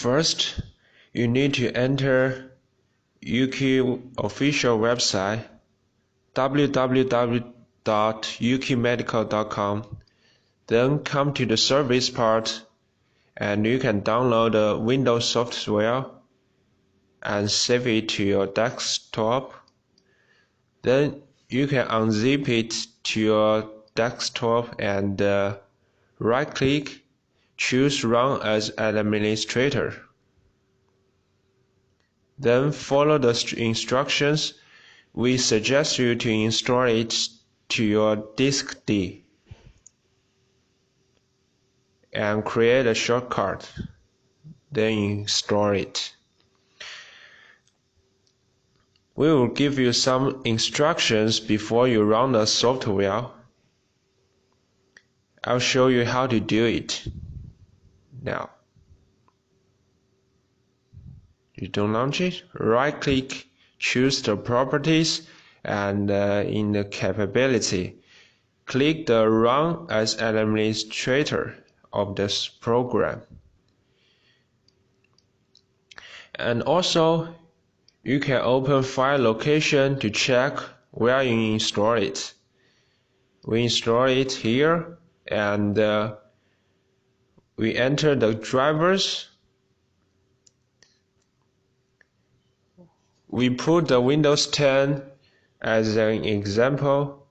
First, you need to enter Youkey official website www.youkeymedical.com. Then come to the service part and you can download the Windows software and save it to your desktop. Then you can unzip it to your desktop and right click, choose Run as administrator. Then follow the instructions. We suggest you to install it to your disk D and create a shortcut, then install it. We will give you some instructions before you run the software. I'll show you how to do it now. You don't launch it, right click, choose the properties, and in the capability, click the Run as administrator of this program. And also, you can open file location to check where you install it. We install it here, and we enter the drivers. We put the Windows 10 as an example,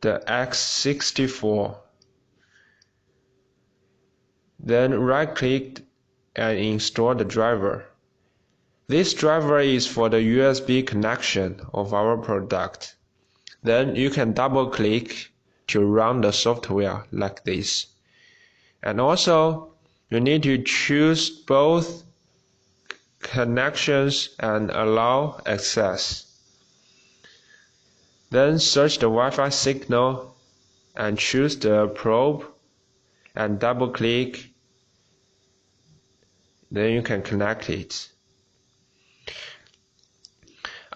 the x64. Then right click and install the driver. This driver is for the USB connection of our product. Then you can double click to run the software like this. And also you need to choose both connections and allow access. Then search the Wi-Fi signal and choose the probe and double click. Then you can connect it.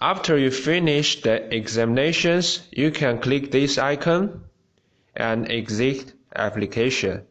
After you finish the examinations, you can click this icon and exit application.